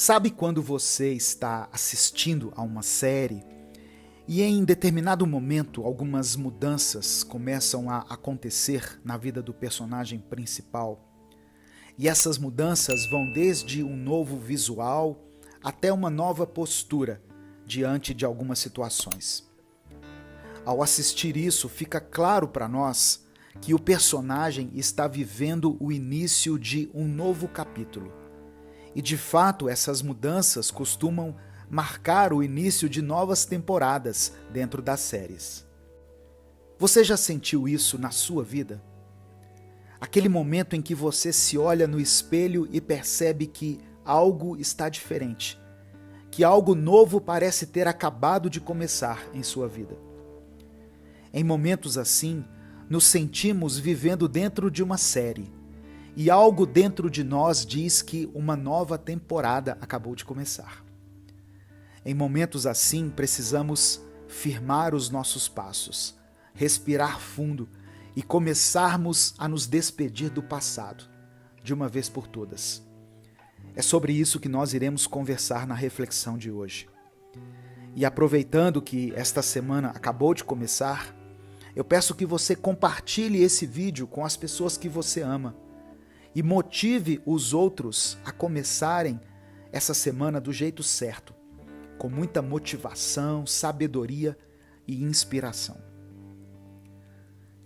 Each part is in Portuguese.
Sabe quando você está assistindo a uma série e em determinado momento algumas mudanças começam a acontecer na vida do personagem principal? E essas mudanças vão desde um novo visual até uma nova postura diante de algumas situações. Ao assistir isso, fica claro para nós que o personagem está vivendo o início de um novo capítulo. E de fato, essas mudanças costumam marcar o início de novas temporadas dentro das séries. Você já sentiu isso na sua vida? Aquele momento em que você se olha no espelho e percebe que algo está diferente, que algo novo parece ter acabado de começar em sua vida. Em momentos assim, nos sentimos vivendo dentro de uma série, e algo dentro de nós diz que uma nova temporada acabou de começar. Em momentos assim, precisamos firmar os nossos passos, respirar fundo e começarmos a nos despedir do passado, de uma vez por todas. É sobre isso que nós iremos conversar na reflexão de hoje. E aproveitando que esta semana acabou de começar, eu peço que você compartilhe esse vídeo com as pessoas que você ama e motive os outros a começarem essa semana do jeito certo, com muita motivação, sabedoria e inspiração.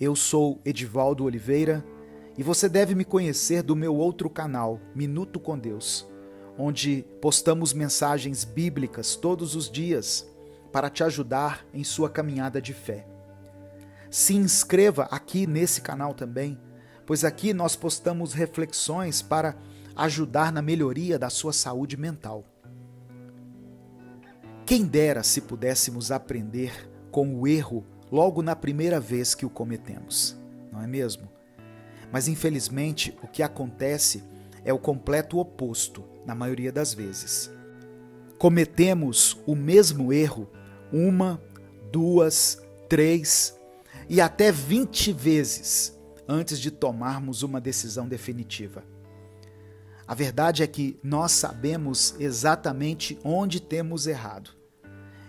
Eu sou Edivaldo Oliveira e você deve me conhecer do meu outro canal, Minuto com Deus, onde postamos mensagens bíblicas todos os dias para te ajudar em sua caminhada de fé. Se inscreva aqui nesse canal também, pois aqui nós postamos reflexões para ajudar na melhoria da sua saúde mental. Quem dera se pudéssemos aprender com o erro logo na primeira vez que o cometemos, não é mesmo? Mas infelizmente o que acontece é o completo oposto na maioria das vezes. Cometemos o mesmo erro 1, 2, 3 e até 20 vezes antes de tomarmos uma decisão definitiva. A verdade é que nós sabemos exatamente onde temos errado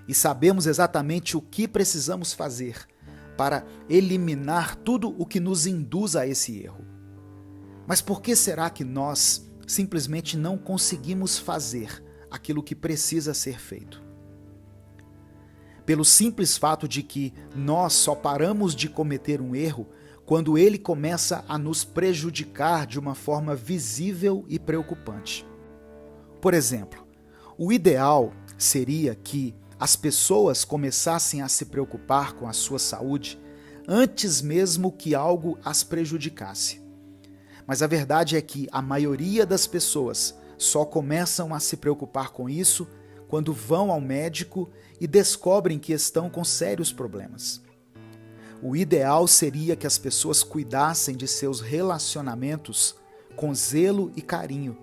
e sabemos exatamente o que precisamos fazer para eliminar tudo o que nos induz a esse erro. Mas por que será que nós simplesmente não conseguimos fazer aquilo que precisa ser feito? Pelo simples fato de que nós só paramos de cometer um erro quando ele começa a nos prejudicar de uma forma visível e preocupante. Por exemplo, o ideal seria que as pessoas começassem a se preocupar com a sua saúde antes mesmo que algo as prejudicasse. Mas a verdade é que a maioria das pessoas só começam a se preocupar com isso quando vão ao médico e descobrem que estão com sérios problemas. O ideal seria que as pessoas cuidassem de seus relacionamentos com zelo e carinho,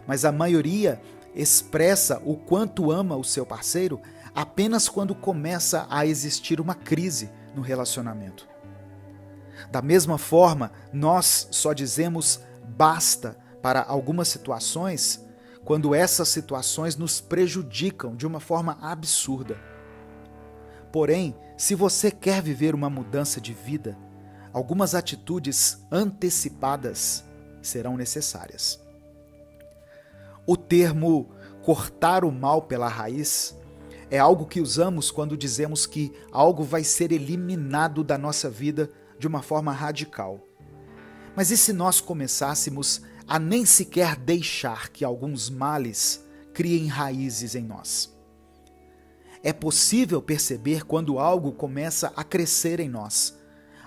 mas a maioria expressa o quanto ama o seu parceiro apenas quando começa a existir uma crise no relacionamento. Da mesma forma, nós só dizemos basta para algumas situações quando essas situações nos prejudicam de uma forma absurda. Porém, se você quer viver uma mudança de vida, algumas atitudes antecipadas serão necessárias. O termo cortar o mal pela raiz é algo que usamos quando dizemos que algo vai ser eliminado da nossa vida de uma forma radical. Mas e se nós começássemos a nem sequer deixar que alguns males criem raízes em nós? É possível perceber quando algo começa a crescer em nós,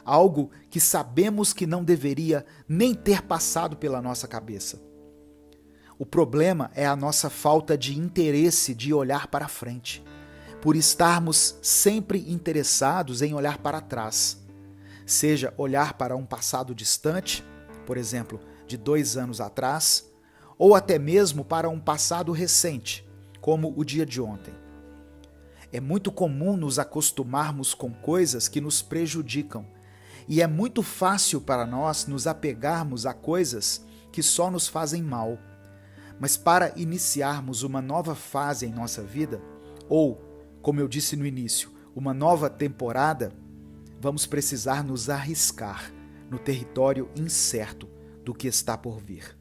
algo que sabemos que não deveria nem ter passado pela nossa cabeça. O problema é a nossa falta de interesse de olhar para frente, por estarmos sempre interessados em olhar para trás, seja olhar para um passado distante, por exemplo, de 2 anos atrás, ou até mesmo para um passado recente, como o dia de ontem. É muito comum nos acostumarmos com coisas que nos prejudicam, e é muito fácil para nós nos apegarmos a coisas que só nos fazem mal. Mas para iniciarmos uma nova fase em nossa vida, ou, como eu disse no início, uma nova temporada, vamos precisar nos arriscar no território incerto do que está por vir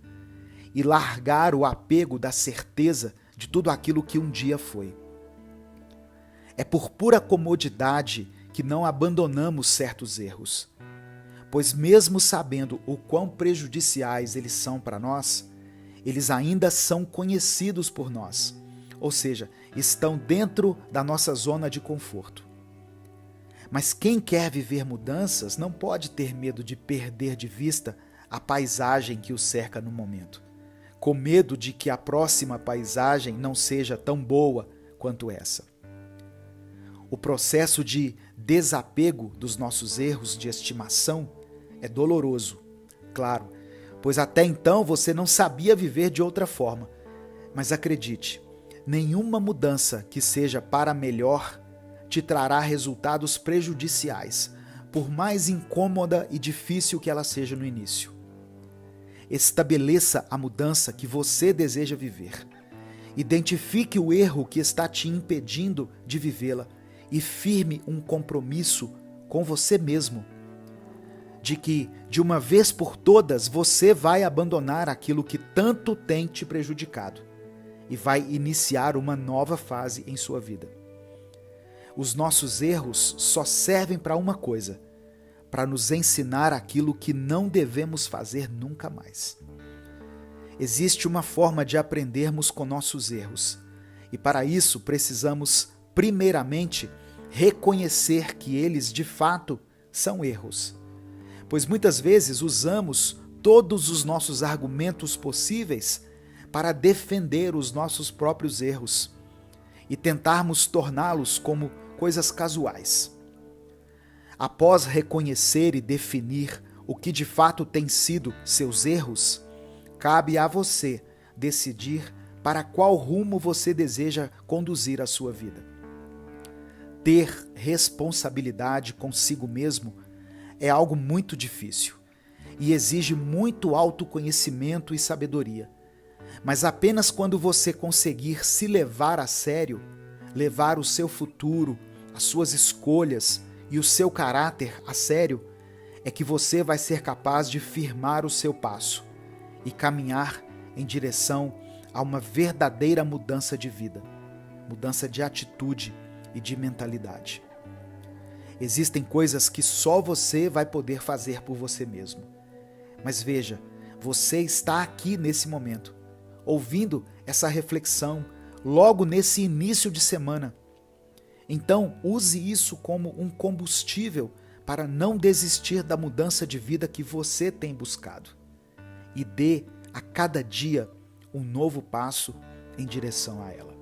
e largar o apego da certeza de tudo aquilo que um dia foi. É por pura comodidade que não abandonamos certos erros, pois mesmo sabendo o quão prejudiciais eles são para nós, eles ainda são conhecidos por nós, ou seja, estão dentro da nossa zona de conforto. Mas quem quer viver mudanças não pode ter medo de perder de vista a paisagem que o cerca no momento, com medo de que a próxima paisagem não seja tão boa quanto essa. O processo de desapego dos nossos erros de estimação é doloroso, claro, pois até então você não sabia viver de outra forma. Mas acredite, nenhuma mudança que seja para melhor te trará resultados prejudiciais, por mais incômoda e difícil que ela seja no início. Estabeleça a mudança que você deseja viver. Identifique o erro que está te impedindo de vivê-la e firme um compromisso com você mesmo, de que, de uma vez por todas, você vai abandonar aquilo que tanto tem te prejudicado e vai iniciar uma nova fase em sua vida. Os nossos erros só servem para uma coisa: para nos ensinar aquilo que não devemos fazer nunca mais. Existe uma forma de aprendermos com nossos erros, e para isso precisamos, primeiramente, reconhecer que eles de fato são erros. Pois muitas vezes usamos todos os nossos argumentos possíveis para defender os nossos próprios erros e tentarmos torná-los como coisas casuais. Após reconhecer e definir o que de fato tem sido seus erros, cabe a você decidir para qual rumo você deseja conduzir a sua vida. Ter responsabilidade consigo mesmo é algo muito difícil e exige muito autoconhecimento e sabedoria. Mas apenas quando você conseguir se levar a sério, levar o seu futuro, as suas escolhas e o seu caráter a sério, é que você vai ser capaz de firmar o seu passo e caminhar em direção a uma verdadeira mudança de vida, mudança de atitude e de mentalidade. Existem coisas que só você vai poder fazer por você mesmo. Mas veja, você está aqui nesse momento, ouvindo essa reflexão logo nesse início de semana. Então, use isso como um combustível para não desistir da mudança de vida que você tem buscado. E dê a cada dia um novo passo em direção a ela.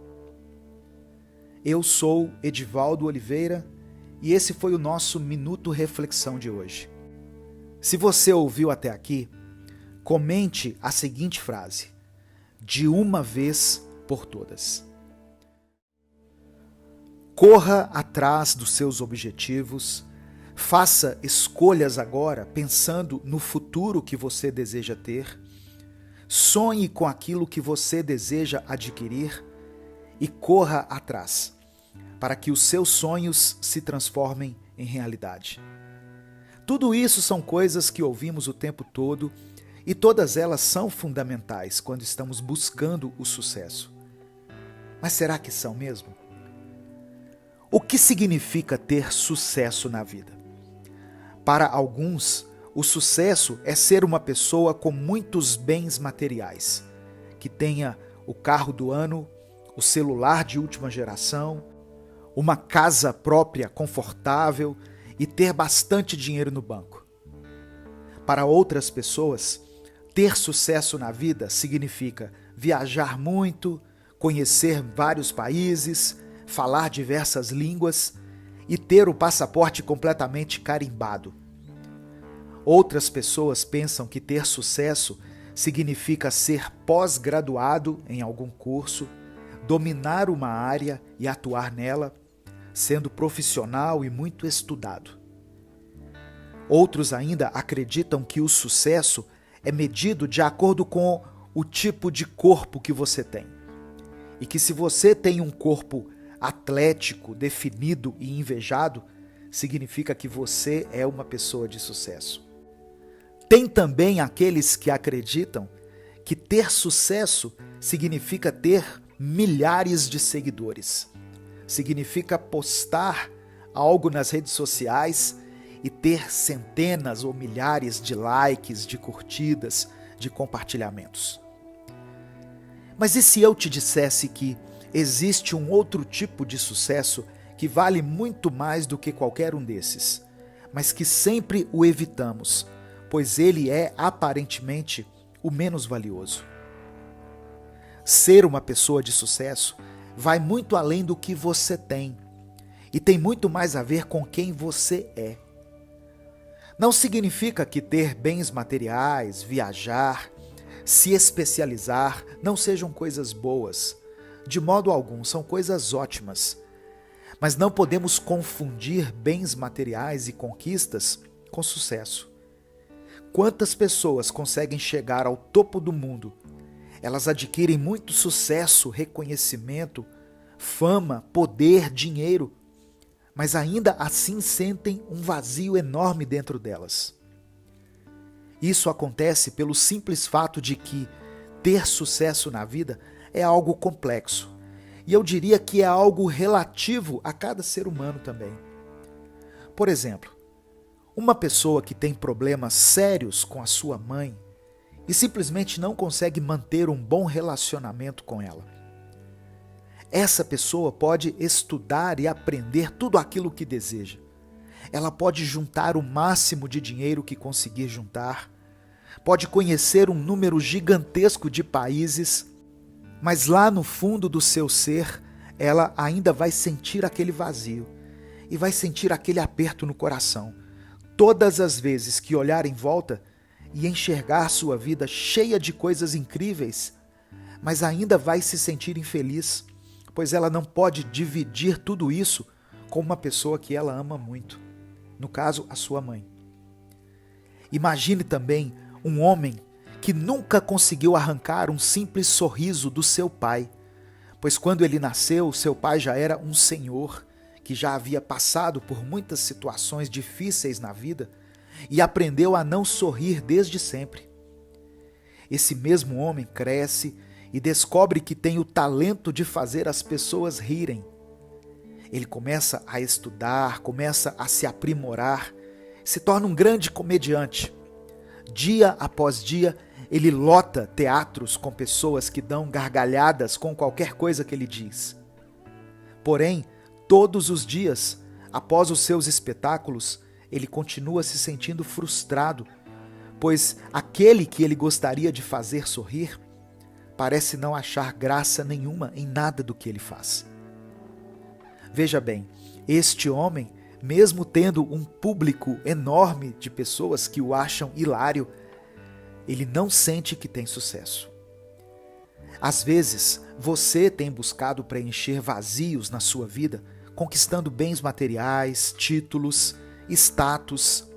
Eu sou Edivaldo Oliveira e esse foi o nosso Minuto Reflexão de hoje. Se você ouviu até aqui, comente a seguinte frase: de uma vez por todas. Corra atrás dos seus objetivos, faça escolhas agora pensando no futuro que você deseja ter, sonhe com aquilo que você deseja adquirir e corra atrás, para que os seus sonhos se transformem em realidade. Tudo isso são coisas que ouvimos o tempo todo e todas elas são fundamentais quando estamos buscando o sucesso. Mas será que são mesmo? O que significa ter sucesso na vida? Para alguns, o sucesso é ser uma pessoa com muitos bens materiais, que tenha o carro do ano, o celular de última geração, uma casa própria confortável e ter bastante dinheiro no banco. Para outras pessoas, ter sucesso na vida significa viajar muito, conhecer vários países, falar diversas línguas e ter o passaporte completamente carimbado. Outras pessoas pensam que ter sucesso significa ser pós-graduado em algum curso, dominar uma área e atuar nela, sendo profissional e muito estudado. Outros ainda acreditam que o sucesso é medido de acordo com o tipo de corpo que você tem. E que se você tem um corpo atlético, definido e invejado, significa que você é uma pessoa de sucesso. Tem também aqueles que acreditam que ter sucesso significa ter milhares de seguidores. Significa postar algo nas redes sociais e ter centenas ou milhares de likes, de curtidas, de compartilhamentos. Mas e se eu te dissesse que existe um outro tipo de sucesso que vale muito mais do que qualquer um desses, mas que sempre o evitamos, pois ele é aparentemente o menos valioso? Ser uma pessoa de sucesso vai muito além do que você tem e tem muito mais a ver com quem você é. Não significa que ter bens materiais, viajar, se especializar não sejam coisas boas. De modo algum, são coisas ótimas. Mas não podemos confundir bens materiais e conquistas com sucesso. Quantas pessoas conseguem chegar ao topo do mundo? Elas adquirem muito sucesso, reconhecimento, fama, poder, dinheiro, mas ainda assim sentem um vazio enorme dentro delas. Isso acontece pelo simples fato de que ter sucesso na vida é algo complexo. E eu diria que é algo relativo a cada ser humano também. Por exemplo, uma pessoa que tem problemas sérios com a sua mãe e simplesmente não consegue manter um bom relacionamento com ela. Essa pessoa pode estudar e aprender tudo aquilo que deseja. Ela pode juntar o máximo de dinheiro que conseguir juntar, pode conhecer um número gigantesco de países, mas lá no fundo do seu ser, ela ainda vai sentir aquele vazio e vai sentir aquele aperto no coração. Todas as vezes que olhar em volta e enxergar sua vida cheia de coisas incríveis, mas ainda vai se sentir infeliz, pois ela não pode dividir tudo isso com uma pessoa que ela ama muito. No caso, a sua mãe. Imagine também um homem que nunca conseguiu arrancar um simples sorriso do seu pai, pois quando ele nasceu, seu pai já era um senhor que já havia passado por muitas situações difíceis na vida e aprendeu a não sorrir desde sempre. Esse mesmo homem cresce e descobre que tem o talento de fazer as pessoas rirem. Ele começa a estudar, começa a se aprimorar, se torna um grande comediante. Dia após dia, ele lota teatros com pessoas que dão gargalhadas com qualquer coisa que ele diz. Porém, todos os dias, após os seus espetáculos, ele continua se sentindo frustrado, pois aquele que ele gostaria de fazer sorrir parece não achar graça nenhuma em nada do que ele faz. Veja bem, este homem, mesmo tendo um público enorme de pessoas que o acham hilário, ele não sente que tem sucesso. Às vezes, você tem buscado preencher vazios na sua vida, conquistando bens materiais, títulos, status,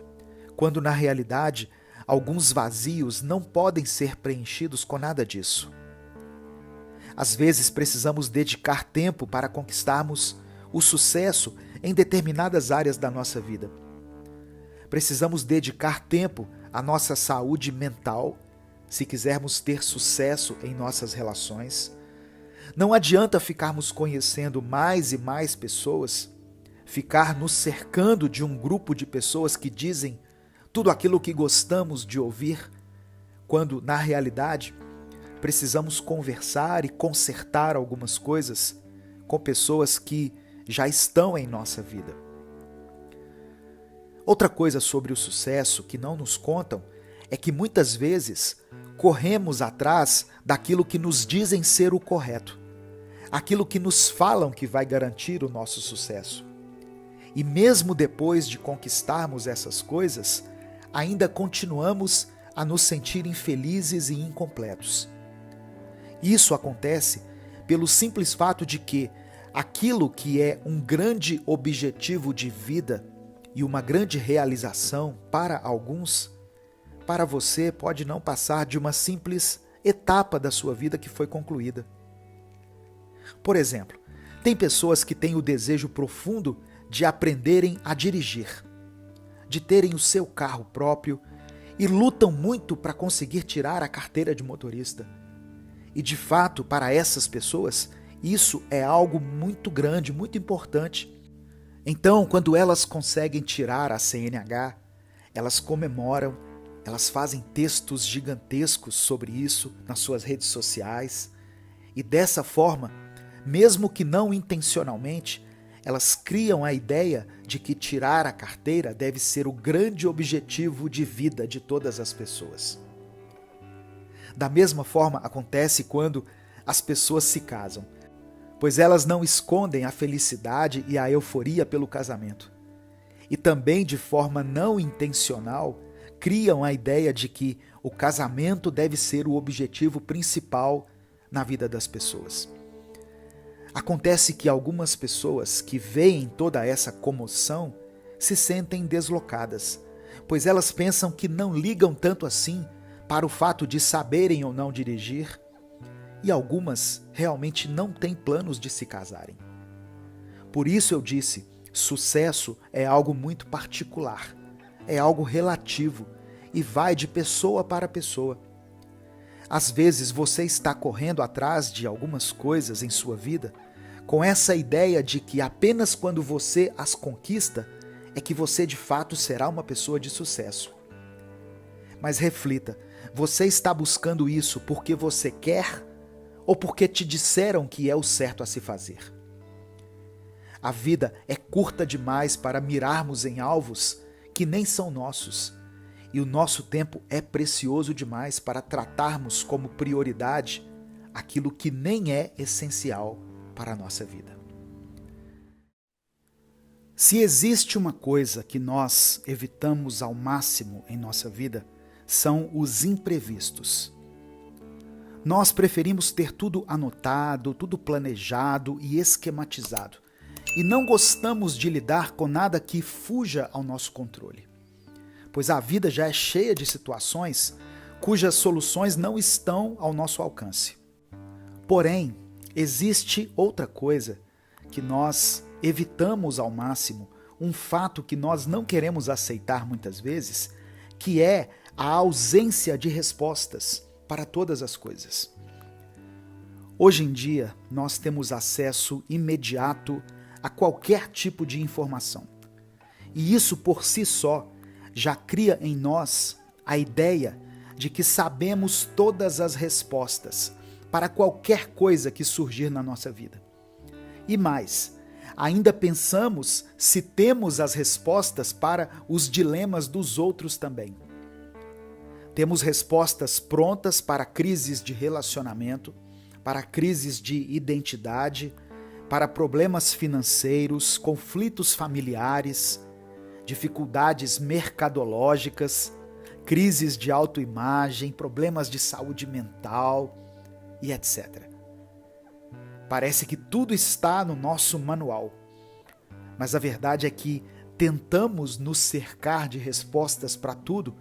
quando na realidade, alguns vazios não podem ser preenchidos com nada disso. Às vezes, precisamos dedicar tempo para conquistarmos o sucesso em determinadas áreas da nossa vida. Precisamos dedicar tempo à nossa saúde mental, se quisermos ter sucesso em nossas relações. Não adianta ficarmos conhecendo mais e mais pessoas, ficar nos cercando de um grupo de pessoas que dizem tudo aquilo que gostamos de ouvir, quando, na realidade, precisamos conversar e consertar algumas coisas com pessoas que já estão em nossa vida. Outra coisa sobre o sucesso que não nos contam é que muitas vezes corremos atrás daquilo que nos dizem ser o correto, aquilo que nos falam que vai garantir o nosso sucesso. E mesmo depois de conquistarmos essas coisas, ainda continuamos a nos sentir infelizes e incompletos. Isso acontece pelo simples fato de que aquilo que é um grande objetivo de vida e uma grande realização para alguns, para você pode não passar de uma simples etapa da sua vida que foi concluída. Por exemplo, tem pessoas que têm o desejo profundo de aprenderem a dirigir, de terem o seu carro próprio e lutam muito para conseguir tirar a carteira de motorista. E de fato, para essas pessoas, isso é algo muito grande, muito importante. Então, quando elas conseguem tirar a CNH, elas comemoram, elas fazem textos gigantescos sobre isso nas suas redes sociais. E dessa forma, mesmo que não intencionalmente, elas criam a ideia de que tirar a carteira deve ser o grande objetivo de vida de todas as pessoas. Da mesma forma acontece quando as pessoas se casam, pois elas não escondem a felicidade e a euforia pelo casamento. E também, de forma não intencional, criam a ideia de que o casamento deve ser o objetivo principal na vida das pessoas. Acontece que algumas pessoas que veem toda essa comoção se sentem deslocadas, pois elas pensam que não ligam tanto assim para o fato de saberem ou não dirigir, e algumas realmente não têm planos de se casarem. Por isso eu disse, sucesso é algo muito particular, é algo relativo e vai de pessoa para pessoa. Às vezes você está correndo atrás de algumas coisas em sua vida com essa ideia de que apenas quando você as conquista é que você de fato será uma pessoa de sucesso. Mas reflita, você está buscando isso porque você quer ou porque te disseram que é o certo a se fazer? A vida é curta demais para mirarmos em alvos que nem são nossos, e o nosso tempo é precioso demais para tratarmos como prioridade aquilo que nem é essencial para a nossa vida. Se existe uma coisa que nós evitamos ao máximo em nossa vida, são os imprevistos. Nós preferimos ter tudo anotado, tudo planejado e esquematizado, e não gostamos de lidar com nada que fuja ao nosso controle, pois a vida já é cheia de situações cujas soluções não estão ao nosso alcance. Porém, existe outra coisa que nós evitamos ao máximo, um fato que nós não queremos aceitar muitas vezes, que é a ausência de respostas para todas as coisas. Hoje em dia, nós temos acesso imediato a qualquer tipo de informação. E isso por si só já cria em nós a ideia de que sabemos todas as respostas para qualquer coisa que surgir na nossa vida. E mais, ainda pensamos se temos as respostas para os dilemas dos outros também. Temos respostas prontas para crises de relacionamento, para crises de identidade, para problemas financeiros, conflitos familiares, dificuldades mercadológicas, crises de autoimagem, problemas de saúde mental e etc. Parece que tudo está no nosso manual, mas a verdade é que tentamos nos cercar de respostas para tudo,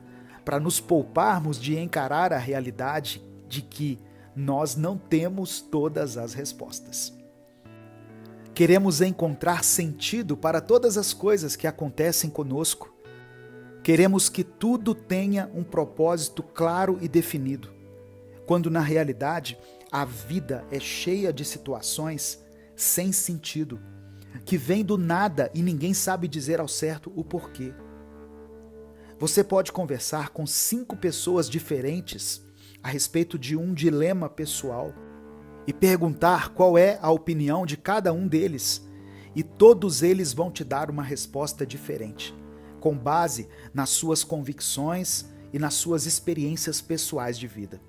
para nos pouparmos de encarar a realidade de que nós não temos todas as respostas. Queremos encontrar sentido para todas as coisas que acontecem conosco. Queremos que tudo tenha um propósito claro e definido, quando na realidade a vida é cheia de situações sem sentido, que vêm do nada e ninguém sabe dizer ao certo o porquê. Você pode conversar com 5 pessoas diferentes a respeito de um dilema pessoal e perguntar qual é a opinião de cada um deles, e todos eles vão te dar uma resposta diferente, com base nas suas convicções e nas suas experiências pessoais de vida.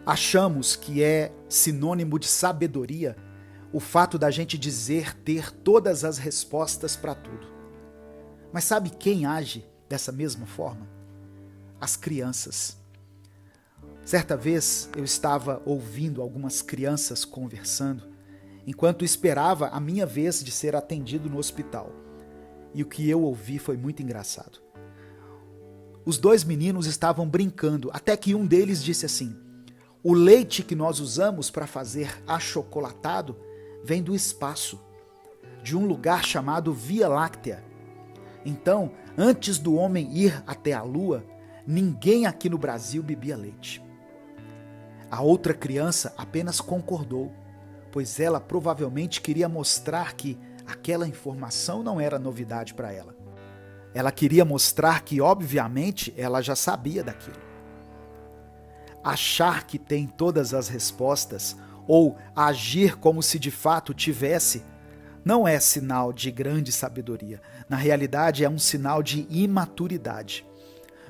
Achamos que é sinônimo de sabedoria o fato da gente dizer ter todas as respostas para tudo. Mas sabe quem age dessa mesma forma? As crianças. Certa vez eu estava ouvindo algumas crianças conversando, enquanto esperava a minha vez de ser atendido no hospital. E o que eu ouvi foi muito engraçado. Os 2 meninos estavam brincando, até que um deles disse assim: O leite que nós usamos para fazer achocolatado vem do espaço, de um lugar chamado Via Láctea. Então, antes do homem ir até a Lua, ninguém aqui no Brasil bebia leite. A outra criança apenas concordou, pois ela provavelmente queria mostrar que aquela informação não era novidade para ela. Ela queria mostrar que, obviamente, ela já sabia daquilo. Achar que tem todas as respostas ou agir como se de fato tivesse não é sinal de grande sabedoria. Na realidade, é um sinal de imaturidade.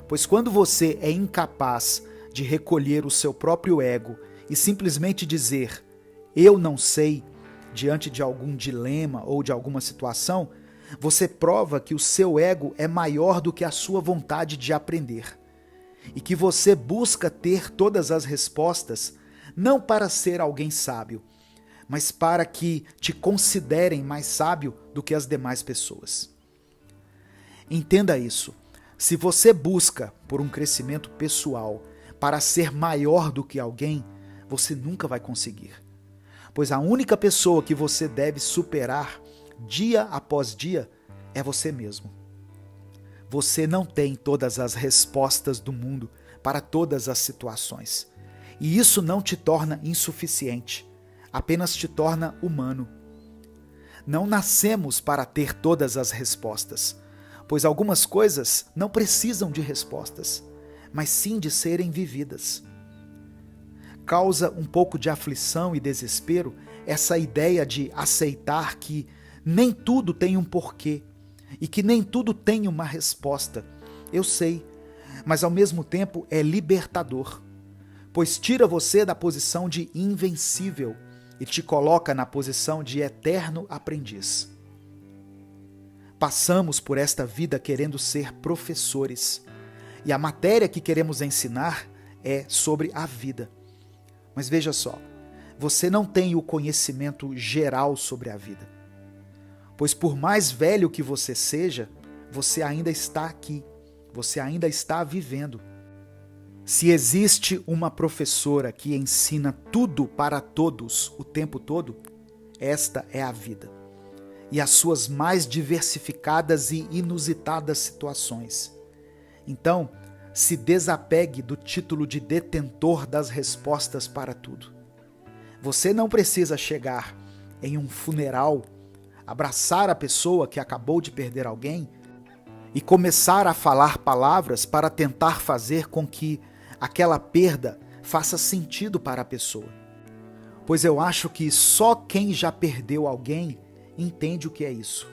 Pois quando você é incapaz de recolher o seu próprio ego e simplesmente dizer "eu não sei" diante de algum dilema ou de alguma situação, você prova que o seu ego é maior do que a sua vontade de aprender. E que você busca ter todas as respostas, não para ser alguém sábio, mas para que te considerem mais sábio do que as demais pessoas. Entenda isso. Se você busca por um crescimento pessoal para ser maior do que alguém, você nunca vai conseguir. Pois a única pessoa que você deve superar dia após dia é você mesmo. Você não tem todas as respostas do mundo para todas as situações. E isso não te torna insuficiente, apenas te torna humano. Não nascemos para ter todas as respostas, pois algumas coisas não precisam de respostas, mas sim de serem vividas. Causa um pouco de aflição e desespero essa ideia de aceitar que nem tudo tem um porquê e que nem tudo tem uma resposta. Eu sei, mas ao mesmo tempo é libertador, pois tira você da posição de invencível e te coloca na posição de eterno aprendiz. Passamos por esta vida querendo ser professores, e a matéria que queremos ensinar é sobre a vida. Mas veja só, você não tem o conhecimento geral sobre a vida. Pois por mais velho que você seja, você ainda está aqui, você ainda está vivendo. Se existe uma professora que ensina tudo para todos o tempo todo, esta é a vida. E as suas mais diversificadas e inusitadas situações. Então, se desapegue do título de detentor das respostas para tudo. Você não precisa chegar em um funeral, abraçar a pessoa que acabou de perder alguém e começar a falar palavras para tentar fazer com que aquela perda faça sentido para a pessoa. Pois eu acho que só quem já perdeu alguém entende o que é isso.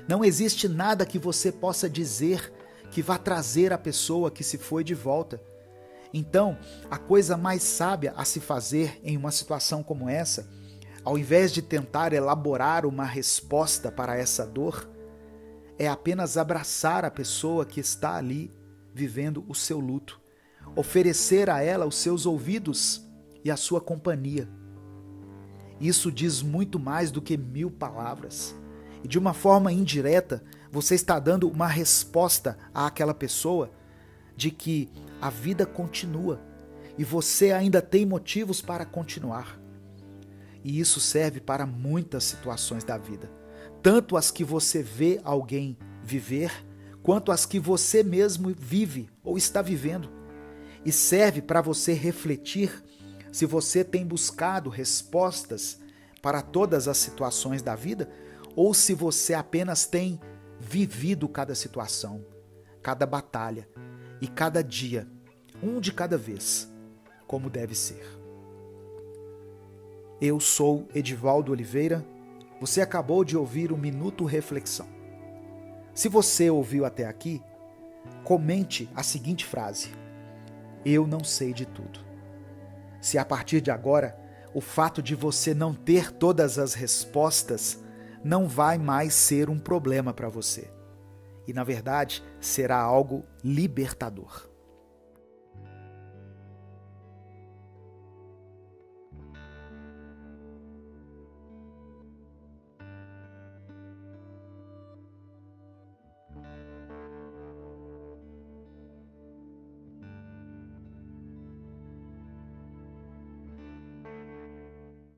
Não existe nada que você possa dizer que vá trazer a pessoa que se foi de volta. Então, a coisa mais sábia a se fazer em uma situação como essa, ao invés de tentar elaborar uma resposta para essa dor, é apenas abraçar a pessoa que está ali vivendo o seu luto, oferecer a ela os seus ouvidos e a sua companhia. Isso diz muito mais do que 1000 palavras. E de uma forma indireta, você está dando uma resposta àquela pessoa de que a vida continua e você ainda tem motivos para continuar. E isso serve para muitas situações da vida, tanto as que você vê alguém viver, quanto as que você mesmo vive ou está vivendo. E serve para você refletir se você tem buscado respostas para todas as situações da vida ou se você apenas tem vivido cada situação, cada batalha e cada dia, um de cada vez, como deve ser. Eu sou Edivaldo Oliveira, você acabou de ouvir o Minuto Reflexão. Se você ouviu até aqui, comente a seguinte frase: eu não sei de tudo. Se a partir de agora, o fato de você não ter todas as respostas não vai mais ser um problema para você. E, na verdade, será algo libertador.